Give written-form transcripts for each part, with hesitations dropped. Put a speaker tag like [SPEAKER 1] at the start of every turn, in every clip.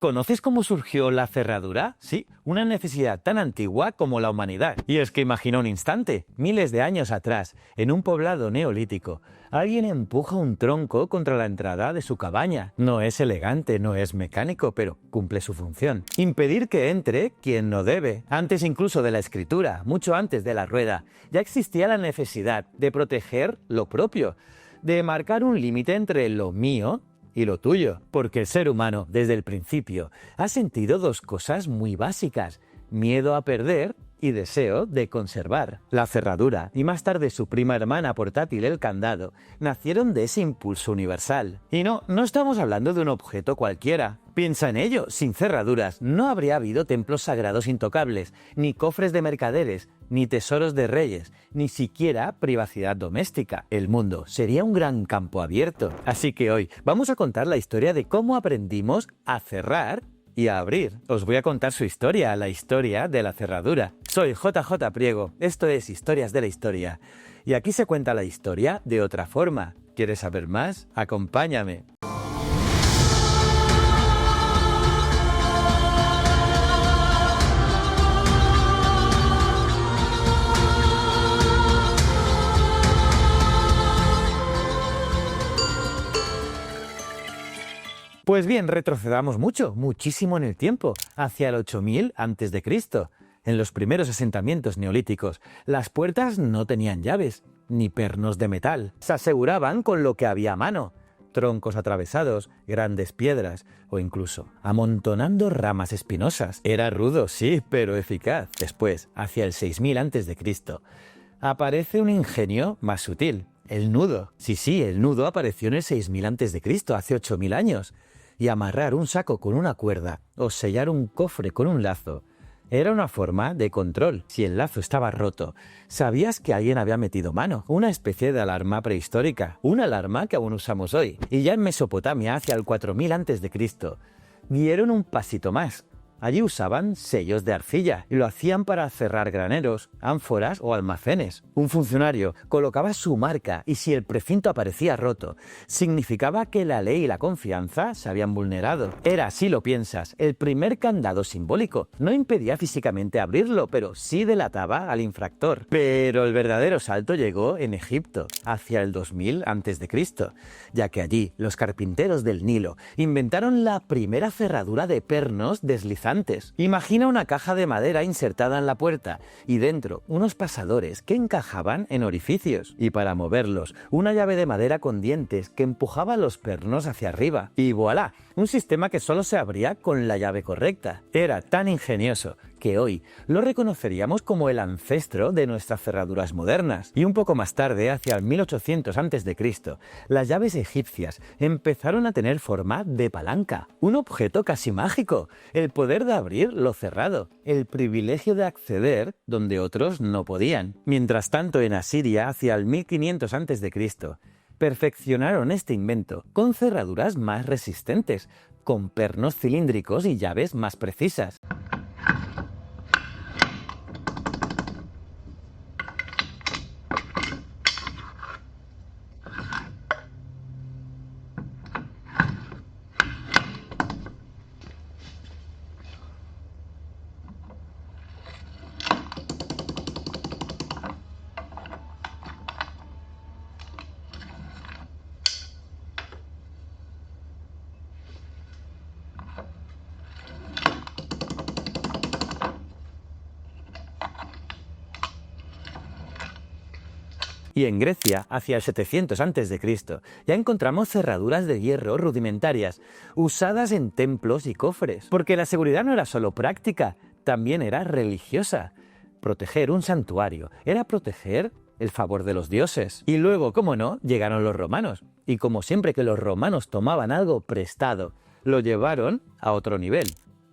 [SPEAKER 1] ¿Conoces cómo surgió la cerradura? Sí, una necesidad tan antigua como la humanidad. Y es que imagina un instante, miles de años atrás, en un poblado neolítico, alguien empuja un tronco contra la entrada de su cabaña. No es elegante, no es mecánico, pero cumple su función. Impedir que entre quien no debe. Antes incluso de la escritura, mucho antes de la rueda, ya existía la necesidad de proteger lo propio, de marcar un límite entre lo mío y lo tuyo, porque el ser humano, desde el principio, ha sentido dos cosas muy básicas: miedo a perder y deseo de conservar. La cerradura, y más tarde su prima hermana portátil, el candado, nacieron de ese impulso universal. Y no estamos hablando de un objeto cualquiera. Piensa en ello, sin cerraduras no habría habido templos sagrados intocables, ni cofres de mercaderes, ni tesoros de reyes, ni siquiera privacidad doméstica. El mundo sería un gran campo abierto. Así que hoy vamos a contar la historia de cómo aprendimos a cerrar y a abrir. Os voy a contar su historia, la historia de la cerradura. Soy JJ Priego, esto es Historias de la Historia. Y aquí se cuenta la historia de otra forma. ¿Quieres saber más? Acompáñame. Pues bien, retrocedamos muchísimo en el tiempo, hacia el 8000 a.C. En los primeros asentamientos neolíticos, las puertas no tenían llaves, ni pernos de metal. Se aseguraban con lo que había a mano: troncos atravesados, grandes piedras o incluso amontonando ramas espinosas. Era rudo, sí, pero eficaz. Después, hacia el 6000 a.C., aparece un ingenio más sutil: el nudo. Sí, el nudo apareció en el 6000 a.C., hace 8000 años. Y amarrar un saco con una cuerda o sellar un cofre con un lazo era una forma de control. Si el lazo estaba roto, sabías que alguien había metido mano. Una especie de alarma prehistórica, una alarma que aún usamos hoy. Y ya en Mesopotamia, hacia el 4000 a.C., dieron un pasito más. Allí usaban sellos de arcilla y lo hacían para cerrar graneros, ánforas o almacenes. Un funcionario colocaba su marca y si el precinto aparecía roto, significaba que la ley y la confianza se habían vulnerado. Era, si lo piensas, el primer candado simbólico. No impedía físicamente abrirlo, pero sí delataba al infractor. Pero el verdadero salto llegó en Egipto, hacia el 2000 a.C., ya que allí los carpinteros del Nilo inventaron la primera cerradura de pernos deslizantes. Imagina una caja de madera insertada en la puerta y dentro unos pasadores que encajaban en orificios. Y para moverlos, una llave de madera con dientes que empujaba los pernos hacia arriba. Y voilà, un sistema que solo se abría con la llave correcta. Era tan ingenioso que hoy lo reconoceríamos como el ancestro de nuestras cerraduras modernas. Y un poco más tarde, hacia el 1800 a.C., las llaves egipcias empezaron a tener forma de palanca, un objeto casi mágico, el poder de abrir lo cerrado, el privilegio de acceder donde otros no podían. Mientras tanto, en Asiria, hacia el 1500 a.C., perfeccionaron este invento con cerraduras más resistentes, con pernos cilíndricos y llaves más precisas. Y en Grecia, hacia el 700 a.C., ya encontramos cerraduras de hierro rudimentarias, usadas en templos y cofres. Porque la seguridad no era solo práctica, también era religiosa. Proteger un santuario era proteger el favor de los dioses. Y luego, cómo no, llegaron los romanos. Y como siempre que los romanos tomaban algo prestado, lo llevaron a otro nivel.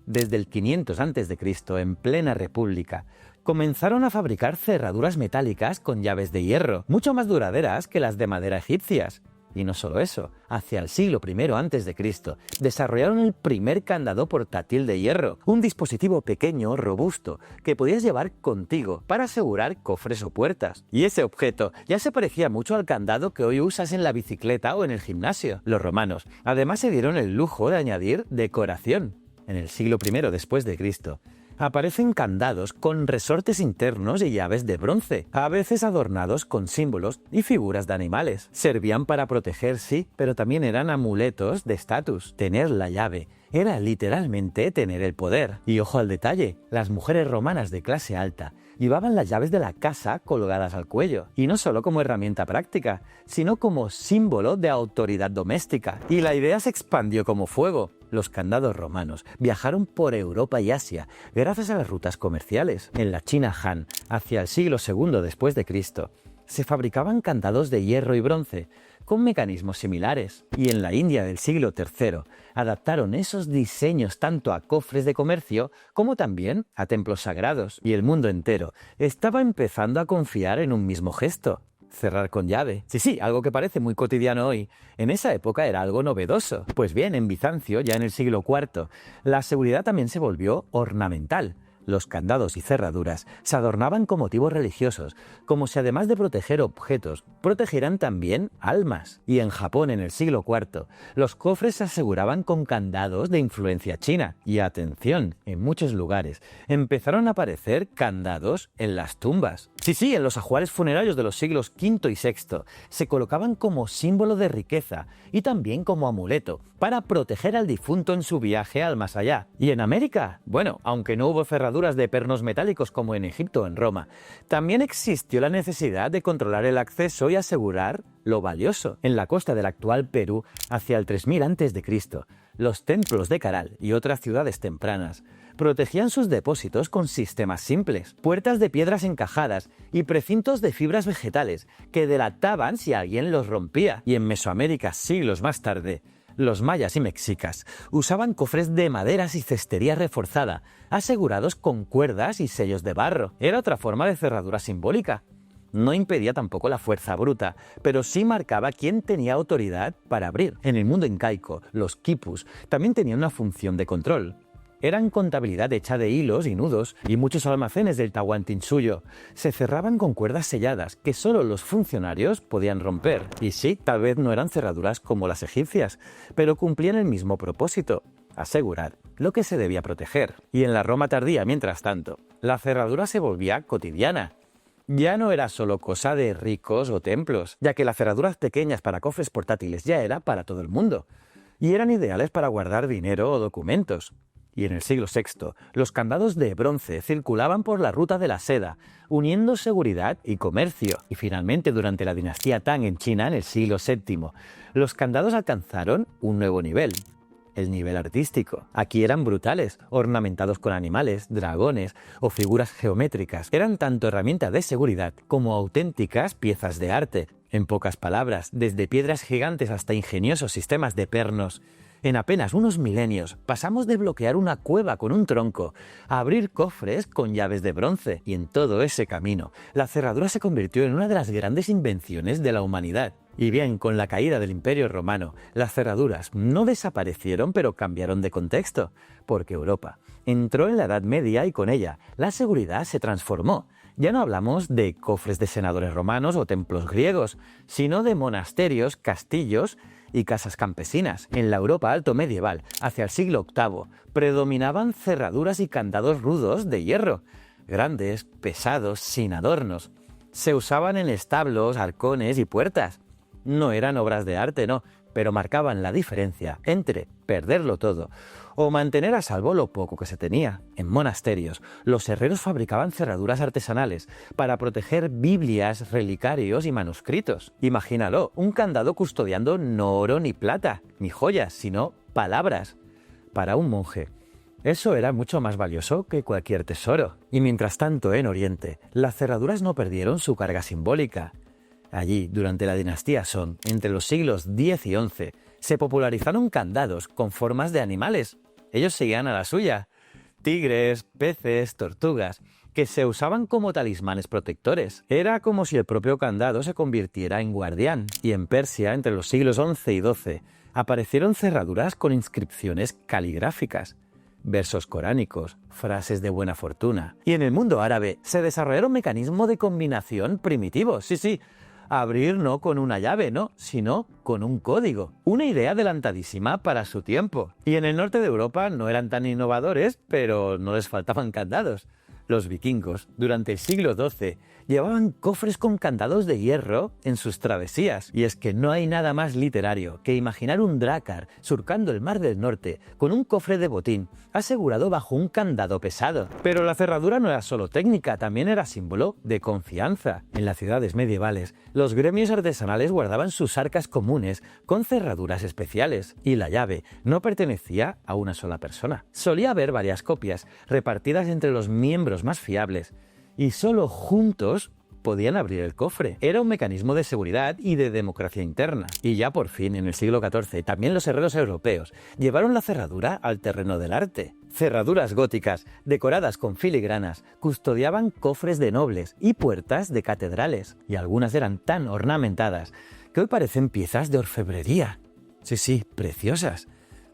[SPEAKER 1] Desde el 500 a.C., en plena república, comenzaron a fabricar cerraduras metálicas con llaves de hierro, mucho más duraderas que las de madera egipcias. Y no solo eso, hacia el siglo I a.C. desarrollaron el primer candado portátil de hierro, un dispositivo pequeño, robusto, que podías llevar contigo para asegurar cofres o puertas. Y ese objeto ya se parecía mucho al candado que hoy usas en la bicicleta o en el gimnasio. Los romanos además se dieron el lujo de añadir decoración. en el siglo I después de Cristo, aparecen candados con resortes internos y llaves de bronce, a veces adornados con símbolos y figuras de animales. Servían para proteger, sí, pero también eran amuletos de estatus. Tener la llave era literalmente tener el poder. Y ojo al detalle, las mujeres romanas de clase alta llevaban las llaves de la casa colgadas al cuello, y no solo como herramienta práctica, sino como símbolo de autoridad doméstica. Y la idea se expandió como fuego. Los candados romanos viajaron por Europa y Asia gracias a las rutas comerciales. En la China Han, hacia el siglo II después de Cristo, se fabricaban candados de hierro y bronce, con mecanismos similares. Y en la India del siglo III, adaptaron esos diseños tanto a cofres de comercio como también a templos sagrados. Y el mundo entero estaba empezando a confiar en un mismo gesto: cerrar con llave. Sí, algo que parece muy cotidiano hoy, en esa época era algo novedoso. Pues bien, en Bizancio, ya en el siglo IV, la seguridad también se volvió ornamental. Los candados y cerraduras se adornaban con motivos religiosos, como si además de proteger objetos, protegieran también almas. Y en Japón, en el siglo IV, los cofres se aseguraban con candados de influencia china. Y atención, en muchos lugares empezaron a aparecer candados en las tumbas. Sí, en los ajuares funerarios de los siglos V y VI se colocaban como símbolo de riqueza y también como amuleto para proteger al difunto en su viaje al más allá. Y en América, bueno, aunque no hubo cerraduras de pernos metálicos como en Egipto o en Roma, también existió la necesidad de controlar el acceso y asegurar lo valioso. En la costa del actual Perú, hacia el 3000 a.C., los templos de Caral y otras ciudades tempranas protegían sus depósitos con sistemas simples, puertas de piedras encajadas y precintos de fibras vegetales que delataban si alguien los rompía. Y en Mesoamérica, siglos más tarde, los mayas y mexicas usaban cofres de maderas y cestería reforzada, asegurados con cuerdas y sellos de barro. Era otra forma de cerradura simbólica. No impedía tampoco la fuerza bruta, pero sí marcaba quién tenía autoridad para abrir. En el mundo incaico, los quipus también tenían una función de control. Eran contabilidad hecha de hilos y nudos, y muchos almacenes del Tahuantinsuyo se cerraban con cuerdas selladas que solo los funcionarios podían romper. Y sí, tal vez no eran cerraduras como las egipcias, pero cumplían el mismo propósito: asegurar lo que se debía proteger. Y en la Roma tardía, mientras tanto, la cerradura se volvía cotidiana. Ya no era solo cosa de ricos o templos, ya que las cerraduras pequeñas para cofres portátiles ya era para todo el mundo, y eran ideales para guardar dinero o documentos. Y en el siglo VI, los candados de bronce circulaban por la ruta de la seda, uniendo seguridad y comercio. Y finalmente, durante la dinastía Tang en China, en el siglo VII, los candados alcanzaron un nuevo nivel: el nivel artístico. Aquí eran brutales, ornamentados con animales, dragones o figuras geométricas. Eran tanto herramientas de seguridad como auténticas piezas de arte. En pocas palabras, desde piedras gigantes hasta ingeniosos sistemas de pernos, en apenas unos milenios pasamos de bloquear una cueva con un tronco a abrir cofres con llaves de bronce. Y en todo ese camino, la cerradura se convirtió en una de las grandes invenciones de la humanidad. Y bien, con la caída del Imperio Romano, las cerraduras no desaparecieron, pero cambiaron de contexto, porque Europa entró en la Edad Media y con ella la seguridad se transformó. Ya no hablamos de cofres de senadores romanos o templos griegos, sino de monasterios, castillos y casas campesinas. En la Europa alto medieval, hacia el siglo VIII, predominaban cerraduras y candados rudos de hierro, grandes, pesados, sin adornos. Se usaban en establos, arcones y puertas. No eran obras de arte, no, pero marcaban la diferencia entre perderlo todo o mantener a salvo lo poco que se tenía. En monasterios, los herreros fabricaban cerraduras artesanales para proteger Biblias, relicarios y manuscritos. Imagínalo, un candado custodiando no oro ni plata, ni joyas, sino palabras. Para un monje, eso era mucho más valioso que cualquier tesoro. Y mientras tanto, en Oriente, las cerraduras no perdieron su carga simbólica. Allí, durante la dinastía Song, entre los siglos X y XI, se popularizaron candados con formas de animales. Ellos seguían a la suya: tigres, peces, tortugas, que se usaban como talismanes protectores. Era como si el propio candado se convirtiera en guardián. Y en Persia, entre los siglos XI y XII, aparecieron cerraduras con inscripciones caligráficas, versos coránicos, frases de buena fortuna. Y en el mundo árabe se desarrollaron mecanismos de combinación primitivos. Sí, abrir no con una llave, no, sino con un código. Una idea adelantadísima para su tiempo. Y en el norte de Europa no eran tan innovadores, pero no les faltaban candados. Los vikingos, durante el siglo XII, llevaban cofres con candados de hierro en sus travesías. Y es que no hay nada más literario que imaginar un drácar surcando el Mar del Norte con un cofre de botín asegurado bajo un candado pesado. Pero la cerradura no era solo técnica, también era símbolo de confianza. En las ciudades medievales, los gremios artesanales guardaban sus arcas comunes con cerraduras especiales. Y la llave no pertenecía a una sola persona. Solía haber varias copias repartidas entre los miembros más fiables, y solo juntos podían abrir el cofre. Era un mecanismo de seguridad y de democracia interna. Y ya por fin, en el siglo XIV, también los herreros europeos llevaron la cerradura al terreno del arte. Cerraduras góticas, decoradas con filigranas, custodiaban cofres de nobles y puertas de catedrales. Y algunas eran tan ornamentadas que hoy parecen piezas de orfebrería. Sí, preciosas.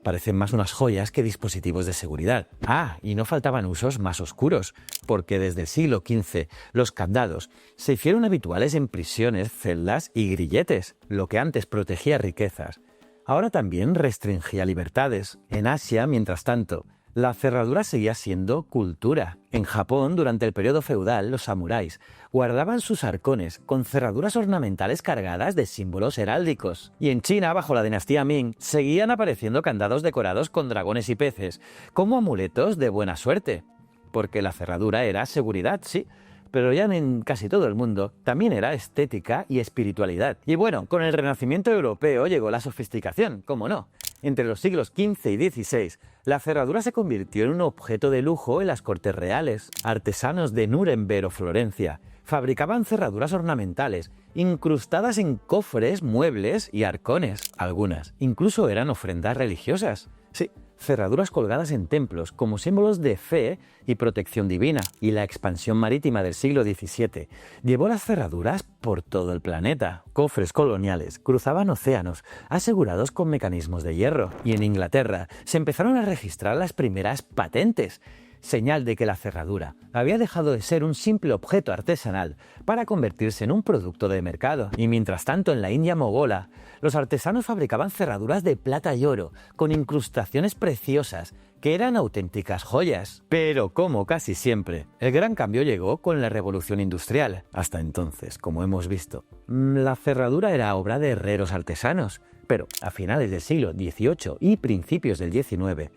[SPEAKER 1] Parecen más unas joyas que dispositivos de seguridad. Ah, y no faltaban usos más oscuros, porque desde el siglo XV los candados se hicieron habituales en prisiones, celdas y grilletes. Lo que antes protegía riquezas, ahora también restringía libertades. En Asia, mientras tanto, la cerradura seguía siendo cultura. En Japón, durante el periodo feudal, los samuráis guardaban sus arcones con cerraduras ornamentales cargadas de símbolos heráldicos. Y en China, bajo la dinastía Ming, seguían apareciendo candados decorados con dragones y peces, como amuletos de buena suerte. Porque la cerradura era seguridad, sí, pero ya en casi todo el mundo también era estética y espiritualidad. Y bueno, con el Renacimiento europeo llegó la sofisticación, ¿cómo no? Entre los siglos XV y XVI, la cerradura se convirtió en un objeto de lujo en las cortes reales. Artesanos de Nuremberg o Florencia fabricaban cerraduras ornamentales, incrustadas en cofres, muebles y arcones. Algunas incluso eran ofrendas religiosas. Sí, cerraduras colgadas en templos como símbolos de fe y protección divina. Y la expansión marítima del siglo XVII llevó las cerraduras por todo el planeta. Cofres coloniales cruzaban océanos asegurados con mecanismos de hierro. Y en Inglaterra se empezaron a registrar las primeras patentes, señal de que la cerradura había dejado de ser un simple objeto artesanal para convertirse en un producto de mercado. Y mientras tanto, en la India mogola, los artesanos fabricaban cerraduras de plata y oro con incrustaciones preciosas que eran auténticas joyas. Pero como casi siempre, el gran cambio llegó con la Revolución Industrial. Hasta entonces, como hemos visto, la cerradura era obra de herreros artesanos, pero a finales del siglo XVIII y principios del XIX,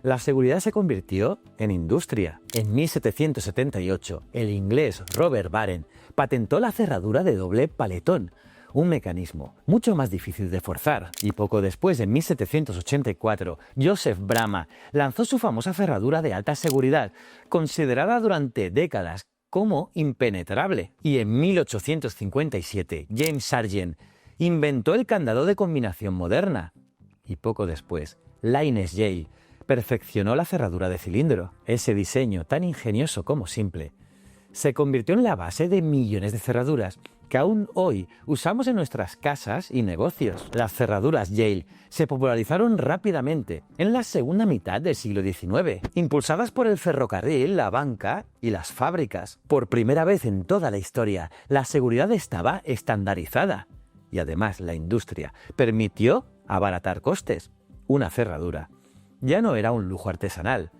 [SPEAKER 1] la seguridad se convirtió en industria. En 1778, el inglés Robert Barren patentó la cerradura de doble paletón, un mecanismo mucho más difícil de forzar. Y poco después, en 1784, Joseph Bramah lanzó su famosa cerradura de alta seguridad, considerada durante décadas como impenetrable. Y en 1857, James Sargent inventó el candado de combinación moderna. Y poco después, Linus Yale perfeccionó la cerradura de cilindro. Ese diseño, tan ingenioso como simple, se convirtió en la base de millones de cerraduras que aún hoy usamos en nuestras casas y negocios. Las cerraduras Yale se popularizaron rápidamente en la segunda mitad del siglo XIX, impulsadas por el ferrocarril, la banca y las fábricas. Por primera vez en toda la historia, la seguridad estaba estandarizada y además la industria permitió abaratar costes. Una cerradura ya no era un lujo artesanal,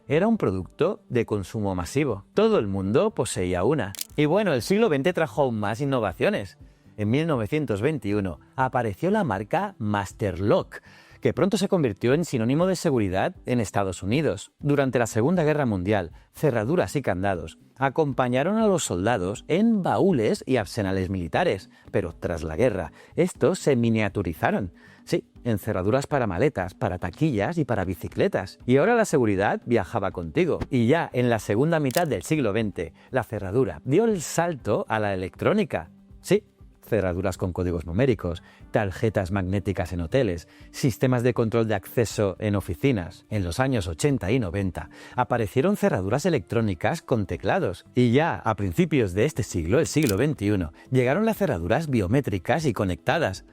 [SPEAKER 1] era un producto de consumo masivo. Todo el mundo poseía una. Y bueno, el siglo XX trajo aún más innovaciones. En 1921 apareció la marca Master Lock, que pronto se convirtió en sinónimo de seguridad en Estados Unidos. Durante la Segunda Guerra Mundial, cerraduras y candados acompañaron a los soldados en baúles y arsenales militares, pero tras la guerra, estos se miniaturizaron. Sí, en cerraduras para maletas, para taquillas y para bicicletas. Y ahora la seguridad viajaba contigo. Y ya en la segunda mitad del siglo XX, la cerradura dio el salto a la electrónica. Sí, cerraduras con códigos numéricos, tarjetas magnéticas en hoteles, sistemas de control de acceso en oficinas. En los años 80 y 90 aparecieron cerraduras electrónicas con teclados. Y ya a principios de este siglo, el siglo XXI, llegaron las cerraduras biométricas y conectadas.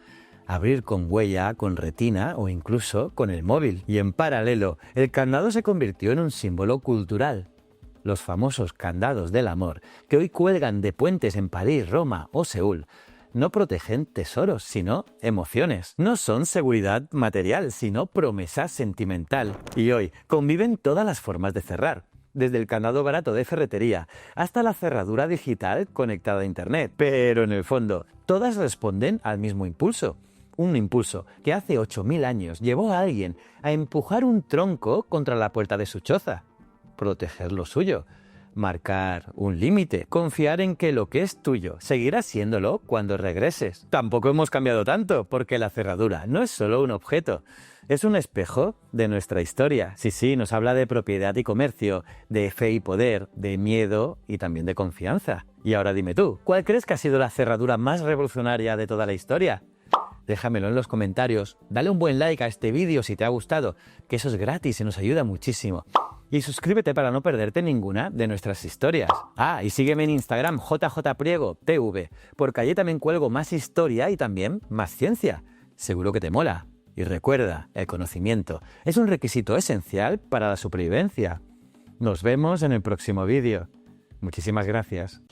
[SPEAKER 1] Abrir con huella, con retina o incluso con el móvil. Y en paralelo, el candado se convirtió en un símbolo cultural. Los famosos candados del amor, que hoy cuelgan de puentes en París, Roma o Seúl, no protegen tesoros, sino emociones. No son seguridad material, sino promesa sentimental. Y hoy conviven todas las formas de cerrar, desde el candado barato de ferretería hasta la cerradura digital conectada a Internet. Pero en el fondo, todas responden al mismo impulso. Un impulso que hace 8000 años llevó a alguien a empujar un tronco contra la puerta de su choza. Proteger lo suyo. Marcar un límite, confiar en que lo que es tuyo seguirá siéndolo cuando regreses. Tampoco hemos cambiado tanto, porque la cerradura no es solo un objeto, es un espejo de nuestra historia. Sí, nos habla de propiedad y comercio, de fe y poder, de miedo y también de confianza. Y ahora dime tú, ¿cuál crees que ha sido la cerradura más revolucionaria de toda la historia? Déjamelo en los comentarios, dale un buen like a este vídeo si te ha gustado, que eso es gratis y nos ayuda muchísimo. Y suscríbete para no perderte ninguna de nuestras historias. Y sígueme en Instagram JJPriego.tv, porque allí también cuelgo más historia y también más ciencia. Seguro que te mola. Y recuerda, el conocimiento es un requisito esencial para la supervivencia. Nos vemos en el próximo vídeo. Muchísimas gracias.